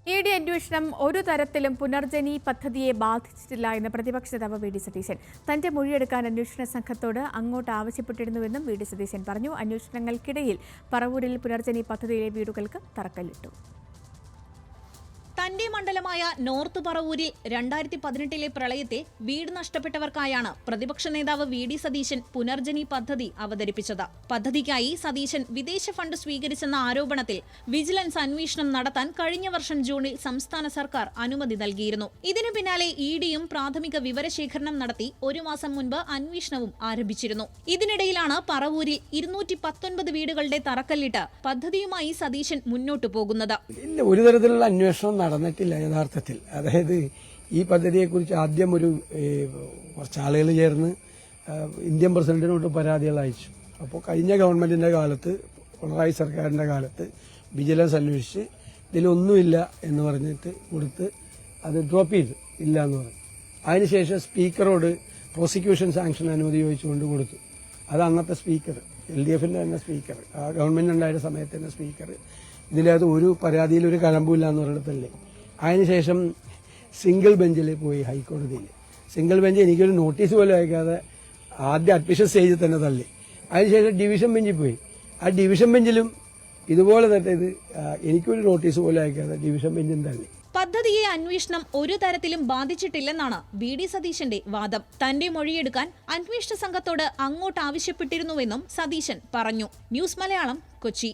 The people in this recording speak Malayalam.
ED അന്വേഷണം ഒരു തരത്തിലും പുനർജനി പദ്ധതിയെ ബാധിച്ചിട്ടില്ല എന്ന് പ്രതിപക്ഷ നേതാവ് വി ഡി സതീശൻ. തന്റെ മൊഴിയെടുക്കാൻ അന്വേഷണ സംഘത്തോട് അങ്ങോട്ട് ആവശ്യപ്പെട്ടിരുന്നുവെന്നും വി ഡി സതീശൻ പറഞ്ഞു. അന്വേഷണങ്ങൾക്കിടയിൽ പറവൂരിൽ പുനർജനി പദ്ധതിയിലെ വീടുകൾക്ക് തറക്കല്ലിട്ടു. തന്റെ മണ്ഡലമായ നോർത്ത് പറവൂരിൽ 2018 പ്രളയത്തിൽ വീട് നഷ്ടപ്പെട്ടവർക്കായാണ് പ്രതിപക്ഷ നേതാവ് വി ഡി സതീശൻ പുനർജനി പദ്ധതി അവതരിപ്പിച്ചത്. പദ്ധതിക്കായി സതീശൻ വിദേശ ഫണ്ട് സ്വീകരിച്ചെന്ന ആരോപണത്തിൽ വിജിലൻസ് അന്വേഷണം നടത്താൻ കഴിഞ്ഞ വർഷം ജൂണിൽ സംസ്ഥാന സർക്കാർ അനുമതി നൽകിയിരുന്നു. ഇതിനു പിന്നാലെ ഇഡിയും പ്രാഥമിക വിവരശേഖരണം നടത്തി ഒരു മാസം മുൻപ് അന്വേഷണവും ആരംഭിച്ചിരുന്നു. ഇതിനിടയിലാണ് പറവൂരിൽ 219 വീടുകളുടെ തറക്കല്ലിട്ട് പദ്ധതിയുമായി സതീശൻ മുന്നോട്ടു പോകുന്നത്. ഒരു തരത്തിലുള്ള അന്വേഷണം നടന്നിട്ടില്ല യഥാർത്ഥത്തിൽ. അതായത് ഈ പദ്ധതിയെക്കുറിച്ച് ആദ്യം കുറച്ച് ആളുകൾ ചേർന്ന് ഇന്ത്യൻ പ്രസിഡന്റിനോട്ട് പരാതികൾ അയച്ചു. അപ്പോൾ കഴിഞ്ഞ ഗവൺമെന്റിന്റെ കാലത്ത്, പിണറായി സർക്കാരിന്റെ കാലത്ത് വിജിലൻസ് അന്വേഷിച്ച് ഇതിലൊന്നുമില്ല എന്ന് പറഞ്ഞിട്ട് കൊടുത്ത് അത് ഡ്രോപ്പ് ചെയ്തു, ഇല്ല എന്ന് പറഞ്ഞു. അതിനുശേഷം സ്പീക്കറോട് പ്രോസിക്യൂഷൻ സാങ്ഷൻ അനുമതി ചോദിച്ചുകൊണ്ട് കൊടുത്തു. അത് അന്നത്തെ സ്പീക്കർ, LDFന്റെ തന്നെ സ്പീക്കർ, ആ ഗവൺമെന്റ് ഉണ്ടായ സമയത്ത് തന്നെ സ്പീക്കർ ഇതിനകത്ത് ഒരു പരാതിയിൽ ഒരു കഴമ്പില്ല എന്ന് പറഞ്ഞിടത്തല്ലേ. അതിനുശേഷം സിംഗിൾ ബെഞ്ചിൽ പോയി, ഹൈക്കോടതിയിൽ സിംഗിൾ ബെഞ്ച് എനിക്കൊരു നോട്ടീസ് പോലും അയക്കാതെ ആദ്യം അഡ്മിഷൻ സ്റ്റേജിൽ തന്നെ തള്ളി. അതിനുശേഷം ഡിവിഷൻ ബെഞ്ചിൽ പോയി. ആ ഡിവിഷൻ ബെഞ്ചിലും ഇതുപോലെ തന്നെ എനിക്കൊരു നോട്ടീസ് പോലും അയക്കാതെ ഡിവിഷൻ ബെഞ്ചും തള്ളി. പദ്ധതിയെ അന്വേഷണം ഒരു തരത്തിലും ബാധിച്ചിട്ടില്ലെന്നാണ് വി ഡി സതീശന്റെ വാദം. തന്റെ മൊഴിയെടുക്കാൻ അന്വേഷണ സംഘത്തോട് അങ്ങോട്ട് ആവശ്യപ്പെട്ടിരുന്നുവെന്നും സതീശൻ പറഞ്ഞു. ന്യൂസ് മലയാളം, കൊച്ചി.